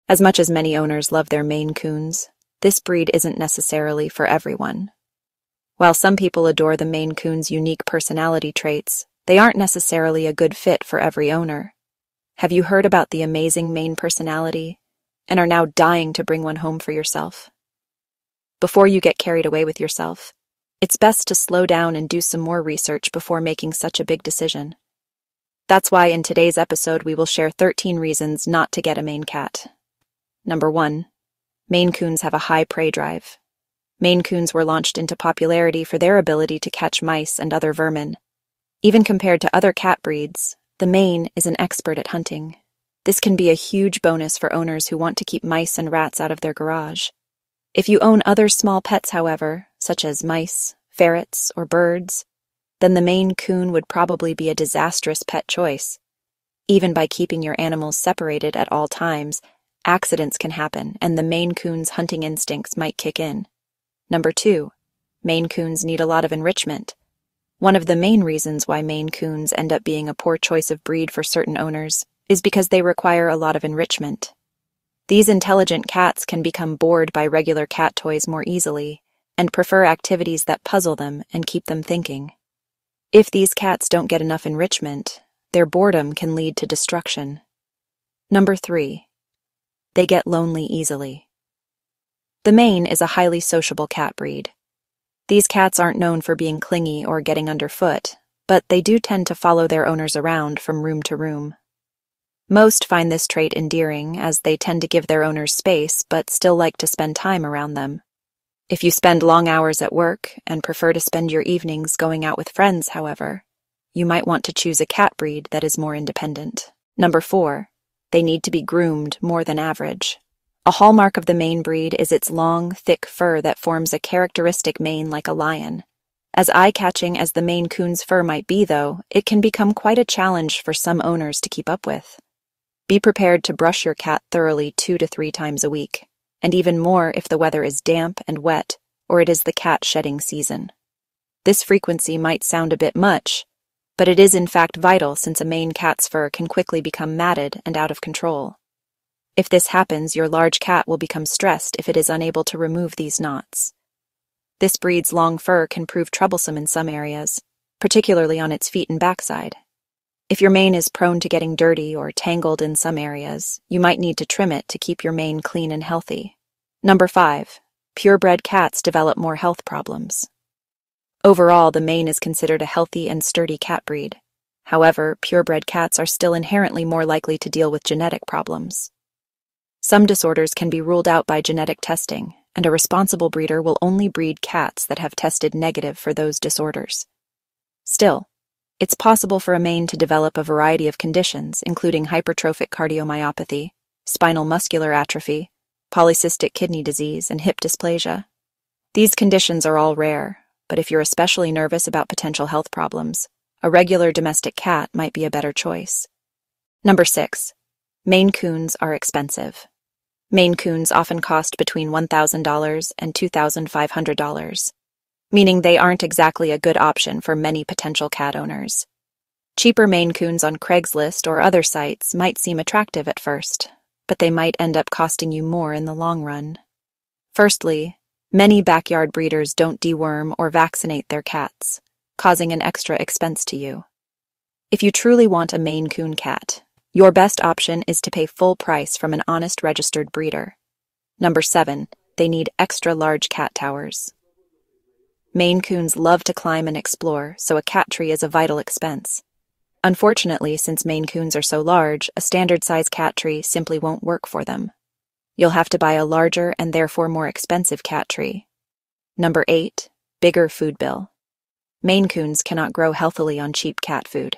As much as many owners love their Maine Coons, this breed isn't necessarily for everyone. While some people adore the Maine Coon's unique personality traits, they aren't necessarily a good fit for every owner. Have you heard about the amazing Maine personality and are now dying to bring one home for yourself? Before you get carried away with yourself, it's best to slow down and do some more research before making such a big decision. That's why in today's episode we will share 13 reasons not to get a Maine cat. Number 1. Maine Coons have a high prey drive. Maine Coons were launched into popularity for their ability to catch mice and other vermin. Even compared to other cat breeds, the Maine is an expert at hunting. This can be a huge bonus for owners who want to keep mice and rats out of their garage. If you own other small pets, however, such as mice, ferrets, or birds, then the Maine Coon would probably be a disastrous pet choice. Even by keeping your animals separated at all times, accidents can happen and the Maine Coon's hunting instincts might kick in. Number 2. Maine Coons need a lot of enrichment. One of the main reasons why Maine Coons end up being a poor choice of breed for certain owners is because they require a lot of enrichment. These intelligent cats can become bored by regular cat toys more easily and prefer activities that puzzle them and keep them thinking. If these cats don't get enough enrichment, their boredom can lead to destruction. Number 3. They get lonely easily. The Maine is a highly sociable cat breed. These cats aren't known for being clingy or getting underfoot, but they do tend to follow their owners around from room to room. Most find this trait endearing as they tend to give their owners space but still like to spend time around them. If you spend long hours at work and prefer to spend your evenings going out with friends, however, you might want to choose a cat breed that is more independent. Number 4. They need to be groomed more than average. A hallmark of the Maine breed is its long, thick fur that forms a characteristic mane like a lion. As eye-catching as the Maine Coon's fur might be, though, it can become quite a challenge for some owners to keep up with. Be prepared to brush your cat thoroughly 2 to 3 times a week, and even more if the weather is damp and wet or it is the cat shedding season. This frequency might sound a bit much, but it is in fact vital since a Maine cat's fur can quickly become matted and out of control. If this happens, your large cat will become stressed if it is unable to remove these knots. This breed's long fur can prove troublesome in some areas, particularly on its feet and backside. If your mane is prone to getting dirty or tangled in some areas, you might need to trim it to keep your mane clean and healthy. Number 5. Purebred cats develop more health problems. Overall, the Maine is considered a healthy and sturdy cat breed. However, purebred cats are still inherently more likely to deal with genetic problems. Some disorders can be ruled out by genetic testing, and a responsible breeder will only breed cats that have tested negative for those disorders. Still, it's possible for a Maine to develop a variety of conditions, including hypertrophic cardiomyopathy, spinal muscular atrophy, polycystic kidney disease, and hip dysplasia. These conditions are all rare, but if you're especially nervous about potential health problems, a regular domestic cat might be a better choice. Number 6. Maine Coons are expensive. Maine Coons often cost between $1,000 and $2,500. Meaning they aren't exactly a good option for many potential cat owners. Cheaper Maine Coons on Craigslist or other sites might seem attractive at first, but they might end up costing you more in the long run. Firstly, many backyard breeders don't deworm or vaccinate their cats, causing an extra expense to you. If you truly want a Maine Coon cat, your best option is to pay full price from an honest registered breeder. Number 7. They need extra large cat towers. Maine Coons love to climb and explore, so a cat tree is a vital expense. Unfortunately, since Maine Coons are so large, a standard-size cat tree simply won't work for them. You'll have to buy a larger and therefore more expensive cat tree. Number 8. Bigger food bill. Maine Coons cannot grow healthily on cheap cat food.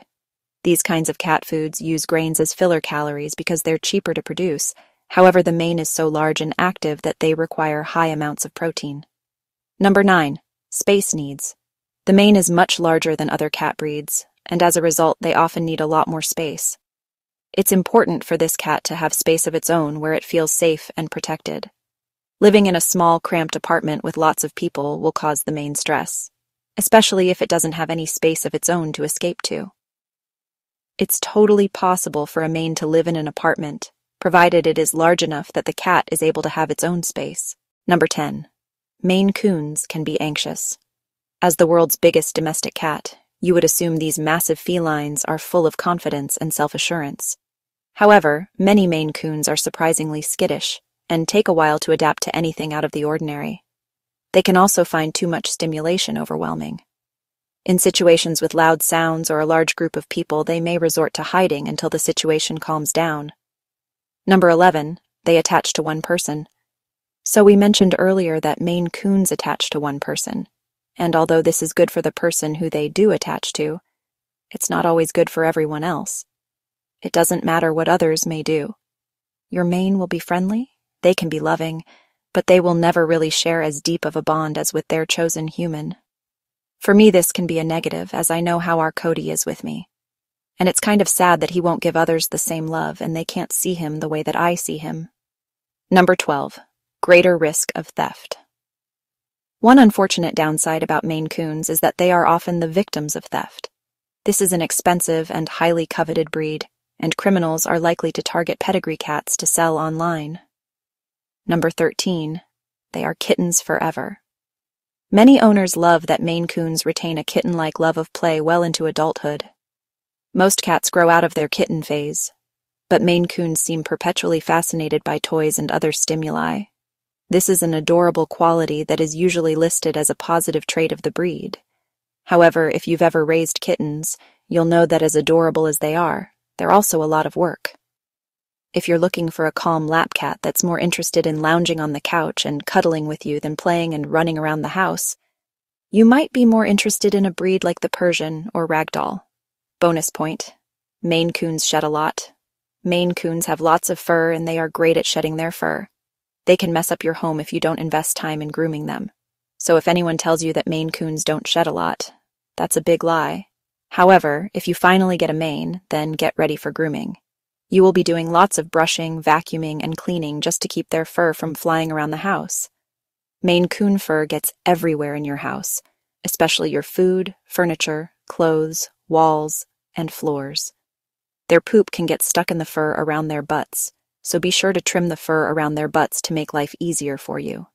These kinds of cat foods use grains as filler calories because they're cheaper to produce. However, the Maine is so large and active that they require high amounts of protein. Number 9. Space needs. The Maine is much larger than other cat breeds, and as a result, they often need a lot more space. It's important for this cat to have space of its own where it feels safe and protected. Living in a small, cramped apartment with lots of people will cause the Maine stress, especially if it doesn't have any space of its own to escape to. It's totally possible for a Maine to live in an apartment, provided it is large enough that the cat is able to have its own space. Number 10. Maine Coons can be anxious. As the world's biggest domestic cat, you would assume these massive felines are full of confidence and self-assurance. However, many Maine Coons are surprisingly skittish and take a while to adapt to anything out of the ordinary. They can also find too much stimulation overwhelming. In situations with loud sounds or a large group of people, they may resort to hiding until the situation calms down. Number 11. They attach to one person. So we mentioned earlier that Maine Coons attach to one person, and although this is good for the person who they do attach to, it's not always good for everyone else. It doesn't matter what others may do. Your Maine will be friendly, they can be loving, but they will never really share as deep of a bond as with their chosen human. For me, this can be a negative, as I know how our Cody is with me. And it's kind of sad that he won't give others the same love and they can't see him the way that I see him. Number 12. Greater risk of theft. One unfortunate downside about Maine Coons is that they are often the victims of theft. This is an expensive and highly coveted breed, and criminals are likely to target pedigree cats to sell online. Number 13. They are kittens forever. Many owners love that Maine Coons retain a kitten-like love of play well into adulthood. Most cats grow out of their kitten phase, but Maine Coons seem perpetually fascinated by toys and other stimuli. This is an adorable quality that is usually listed as a positive trait of the breed. However, if you've ever raised kittens, you'll know that as adorable as they are, they're also a lot of work. If you're looking for a calm lap cat that's more interested in lounging on the couch and cuddling with you than playing and running around the house, you might be more interested in a breed like the Persian or Ragdoll. Bonus point: Maine Coons shed a lot. Maine Coons have lots of fur and they are great at shedding their fur. They can mess up your home if you don't invest time in grooming them. So if anyone tells you that Maine Coons don't shed a lot, that's a big lie. However, if you finally get a Maine, then get ready for grooming. You will be doing lots of brushing, vacuuming, and cleaning just to keep their fur from flying around the house. Maine Coon fur gets everywhere in your house, especially your food, furniture, clothes, walls, and floors. Their poop can get stuck in the fur around their butts, so be sure to trim the fur around their butts to make life easier for you.